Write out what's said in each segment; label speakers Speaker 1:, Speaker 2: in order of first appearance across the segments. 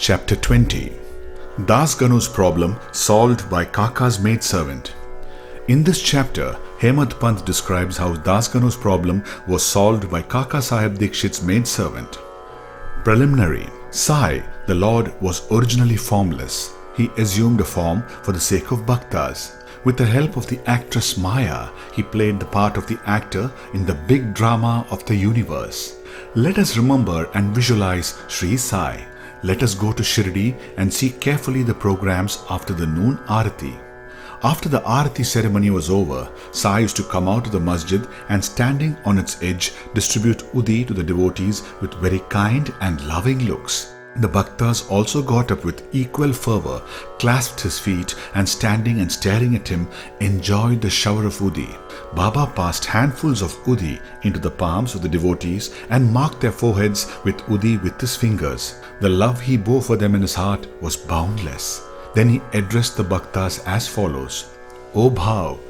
Speaker 1: Chapter 20. Das Ganu's problem solved by Kaka's maid-servant. In this chapter, Hemadpant describes how Das Ganu's problem was solved by Kakasaheb Dixit's maid-servant. Preliminary. Sai, the Lord, was originally formless. He assumed a form for the sake of bhaktas. With the help of the actress Maya, he played the part of the actor in the big drama of the universe. Let us remember and visualize Sri Sai. Let us go to Shirdi and see carefully the programs after the noon Arati. After the Arati ceremony was over, Sai used to come out of the masjid and standing on its edge distribute Udi to the devotees with very kind and loving looks. The bhaktas also got up with equal fervor, clasped his feet and standing and staring at him, enjoyed the shower of Udi. Baba passed handfuls of Udi into the palms of the devotees and marked their foreheads with Udi with his fingers. The love he bore for them in his heart was boundless. Then he addressed the bhaktas as follows. O Bhav,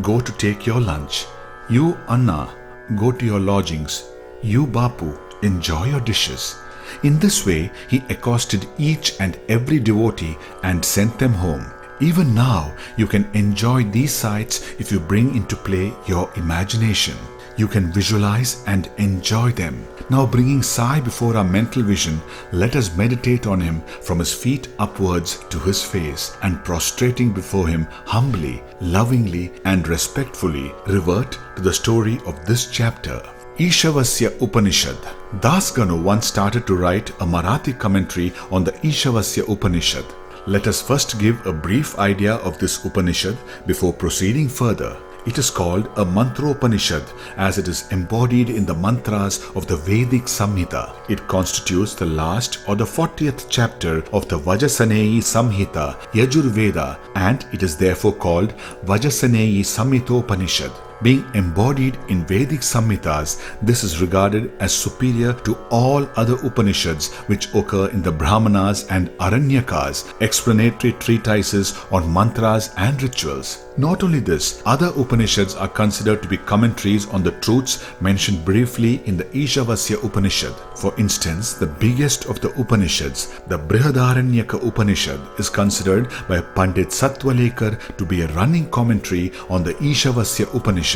Speaker 1: go to take your lunch. You Anna, go to your lodgings. You Bapu, enjoy your dishes. In this way, he accosted each and every devotee and sent them home. Even now, you can enjoy these sights if you bring into play your imagination. You can visualize and enjoy them. Now bringing Sai before our mental vision, let us meditate on him from his feet upwards to his face and prostrating before him humbly, lovingly and respectfully revert to the story of this chapter. Ishavasya Upanishad. Das Ganu once started to write a Marathi commentary on the Ishavasya Upanishad. Let us first give a brief idea of this Upanishad before proceeding further. It is called a Mantropanishad as it is embodied in the mantras of the Vedic Samhita. It constitutes the last or the 40th chapter of the Vajasaneyi Samhita Yajurveda and it is therefore called Vajasaneyi Samhitopanishad. Being embodied in Vedic Samhitas, this is regarded as superior to all other Upanishads which occur in the Brahmanas and Aranyakas, explanatory treatises on mantras and rituals. Not only this, other Upanishads are considered to be commentaries on the truths mentioned briefly in the Ishavasya Upanishad. For instance, the biggest of the Upanishads, the Brihadaranyaka Upanishad, is considered by Pandit Sattwalekar to be a running commentary on the Ishavasya Upanishad.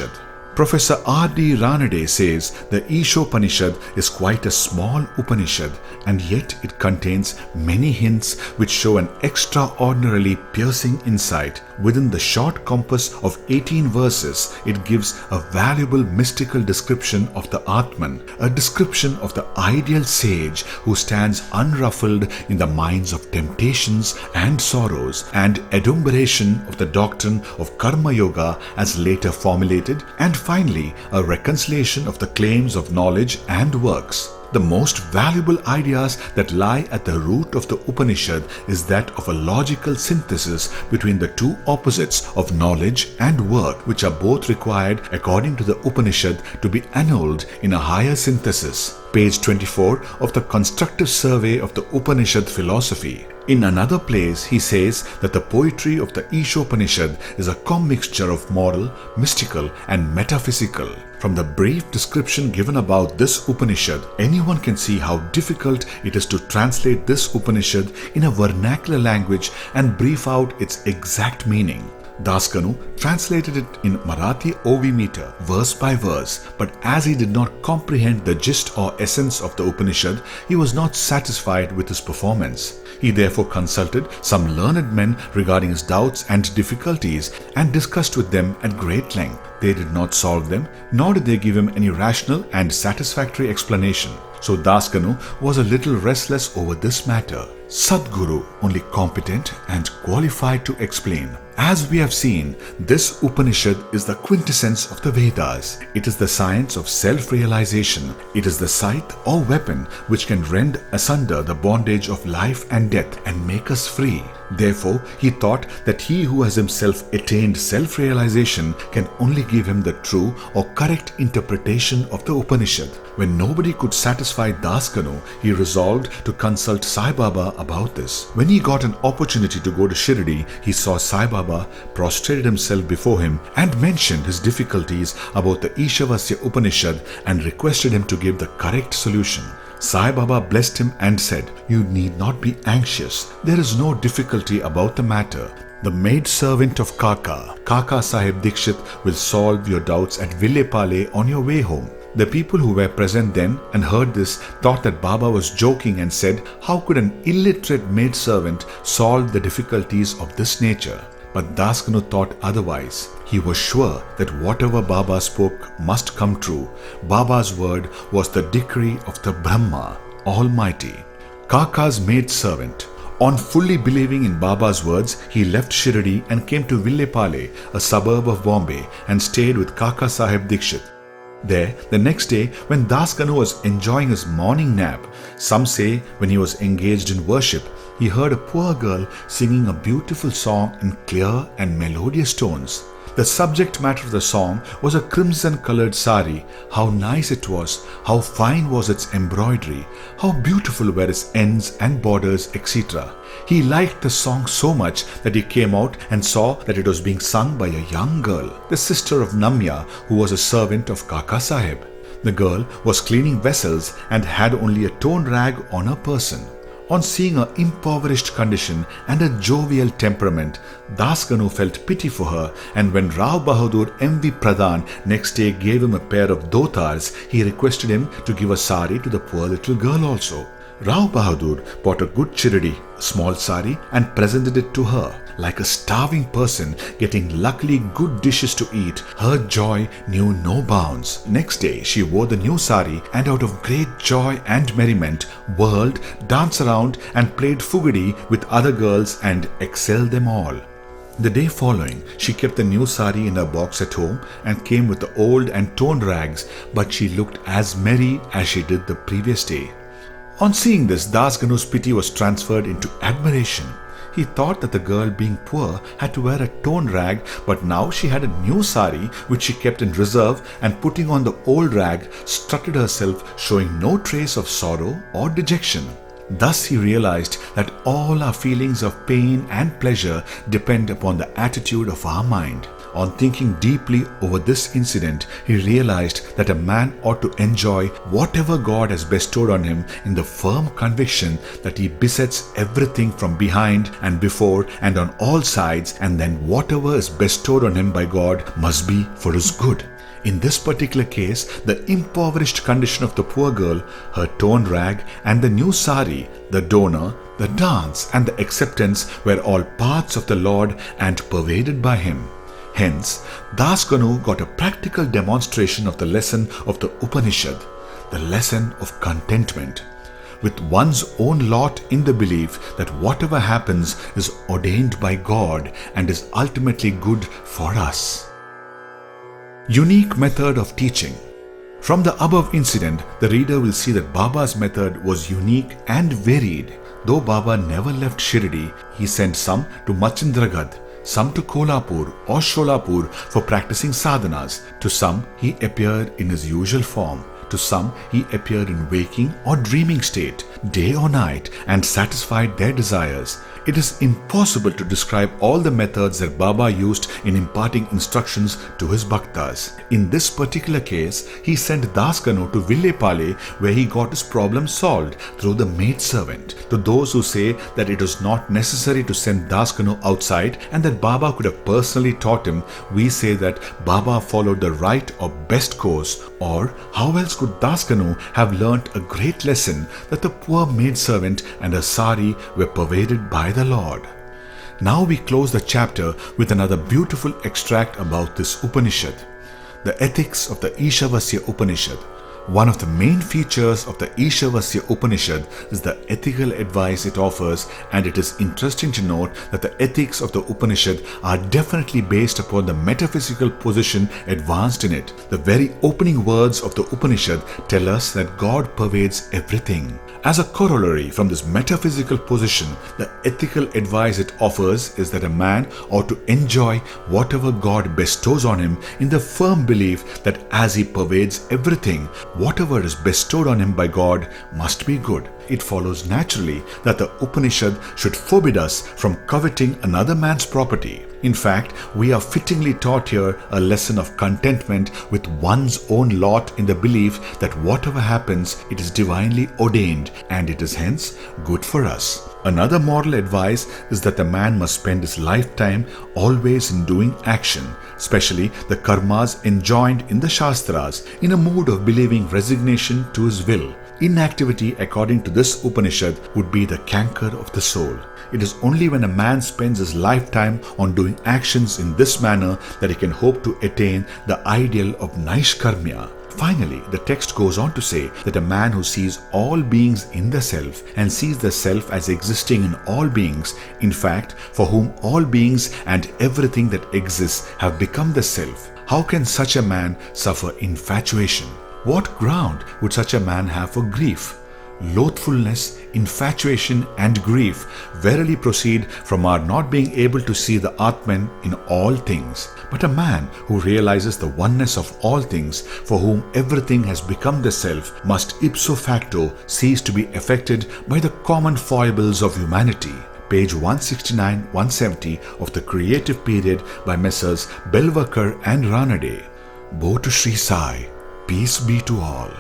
Speaker 1: Professor R.D. Ranade says the Ishopanishad is quite a small Upanishad and yet it contains many hints which show an extraordinarily piercing insight. Within the short compass of 18 verses, it gives a valuable mystical description of the Atman, a description of the ideal sage who stands unruffled in the minds of temptations and sorrows, and adumberation of the doctrine of Karma Yoga as later formulated, and finally a reconciliation of the claims of knowledge and works. The most valuable ideas that lie at the root of the Upanishad is that of a logical synthesis between the two opposites of knowledge and work, which are both required according to the Upanishad to be annulled in a higher synthesis. Page 24 of the Constructive Survey of the Upanishad Philosophy. In another place, he says that the poetry of the Ishopanishad is a commixture of moral, mystical and metaphysical. From the brief description given about this Upanishad, anyone can see how difficult it is to translate this Upanishad in a vernacular language and brief out its exact meaning. Das Ganu translated it in Marathi OV meter, verse by verse, but as he did not comprehend the gist or essence of the Upanishad, he was not satisfied with his performance. He therefore consulted some learned men regarding his doubts and difficulties and discussed with them at great length. They did not solve them, nor did they give him any rational and satisfactory explanation. So Das Ganu was a little restless over this matter. Sadguru, only competent and qualified to explain. As we have seen, this Upanishad is the quintessence of the Vedas. It is the science of self-realization. It is the scythe or weapon which can rend asunder the bondage of life and death and make us free. Therefore, he thought that he who has himself attained self-realization can only give him the true or correct interpretation of the Upanishad. When nobody could satisfy Das Ganu, he resolved to consult Sai Baba about this. When he got an opportunity to go to Shirdi, he saw Sai Baba, prostrated himself before him and mentioned his difficulties about the Ishavasya Upanishad and requested him to give the correct solution. Sai Baba blessed him and said, "You need not be anxious. There is no difficulty about the matter. The maid-servant of Kaka, Kakasaheb Dixit, will solve your doubts at Villepale on your way home." The people who were present then and heard this thought that Baba was joking and said, "How could an illiterate maid-servant solve the difficulties of this nature?" But Das Ganu thought otherwise. He was sure that whatever Baba spoke must come true. Baba's word was the decree of the Brahma, Almighty. Kaka's maid-servant. On fully believing in Baba's words, he left Shirdi and came to Villepale, a suburb of Bombay, and stayed with Kakasaheb Dixit. There, the next day, when Das Ganu was enjoying his morning nap, some say when he was engaged in worship, he heard a poor girl singing a beautiful song in clear and melodious tones. The subject matter of the song was a crimson-colored sari. How nice it was, how fine was its embroidery, how beautiful were its ends and borders, etc. He liked the song so much that he came out and saw that it was being sung by a young girl, the sister of Namya, who was a servant of Kakasaheb. The girl was cleaning vessels and had only a torn rag on her person. On seeing her impoverished condition and her jovial temperament, Das Ganu felt pity for her, and when Rao Bahadur M.V. Pradhan next day gave him a pair of dhotars, he requested him to give a sari to the poor little girl also. Rao Bahadur bought a good chiradi, a small sari, and presented it to her. Like a starving person getting luckily good dishes to eat, her joy knew no bounds. Next day, she wore the new sari and out of great joy and merriment, whirled, danced around and played fugadi with other girls and excelled them all. The day following, she kept the new sari in her box at home and came with the old and torn rags, but she looked as merry as she did the previous day. On seeing this, Das Ganu's pity was transferred into admiration. He thought that the girl, being poor, had to wear a torn rag, but now she had a new sari which she kept in reserve, and putting on the old rag, strutted herself, showing no trace of sorrow or dejection. Thus he realized that all our feelings of pain and pleasure depend upon the attitude of our mind. On thinking deeply over this incident, he realized that a man ought to enjoy whatever God has bestowed on him in the firm conviction that he besets everything from behind and before and on all sides, and then whatever is bestowed on him by God must be for his good. In this particular case, the impoverished condition of the poor girl, her torn rag, and the new sari, the donor, the dance, and the acceptance were all parts of the Lord and pervaded by him. Hence, Das Ganu got a practical demonstration of the lesson of the Upanishad, the lesson of contentment, with one's own lot in the belief that whatever happens is ordained by God and is ultimately good for us. Unique method of teaching. From the above incident, the reader will see that Baba's method was unique and varied. Though Baba never left Shirdi, he sent some to Machindragad, some to Kolhapur or Sholapur for practicing sadhanas. To some, he appeared in his usual form. To some, he appeared in waking or dreaming state, day or night, and satisfied their desires. It is impossible to describe all the methods that Baba used in imparting instructions to his bhaktas. In this particular case, he sent Das Ganu to Villepale, where he got his problem solved through the maid-servant. To those who say that it was not necessary to send Das Ganu outside and that Baba could have personally taught him, we say that Baba followed the right or best course, or how else could Das Ganu have learnt a great lesson that the poor maid-servant and her sari were pervaded by the Lord. Now we close the chapter with another beautiful extract about this Upanishad, the ethics of the Ishavasya Upanishad. One of the main features of the Ishavasya Upanishad is the ethical advice it offers, and it is interesting to note that the ethics of the Upanishad are definitely based upon the metaphysical position advanced in it. The very opening words of the Upanishad tell us that God pervades everything. As a corollary from this metaphysical position, the ethical advice it offers is that a man ought to enjoy whatever God bestows on him in the firm belief that as he pervades everything, whatever is bestowed on him by God must be good. It follows naturally that the Upanishad should forbid us from coveting another man's property. In fact, we are fittingly taught here a lesson of contentment with one's own lot in the belief that whatever happens, it is divinely ordained and it is hence good for us. Another moral advice is that the man must spend his lifetime always in doing action, especially the karmas enjoined in the Shastras, in a mood of believing resignation to his will. Inactivity, according to this Upanishad, would be the canker of the soul. It is only when a man spends his lifetime on doing actions in this manner that he can hope to attain the ideal of Naishkarmya. Finally, the text goes on to say that a man who sees all beings in the self and sees the self as existing in all beings, in fact, for whom all beings and everything that exists have become the self, how can such a man suffer infatuation? What ground would such a man have for grief? Loathfulness, infatuation and grief verily proceed from our not being able to see the Atman in all things. But a man who realizes the oneness of all things, for whom everything has become the self, must ipso facto cease to be affected by the common foibles of humanity. Page 169-170 of the Creative Period by Messrs. Belwakar and Ranade. Bo to Sri Sai. Peace be to all.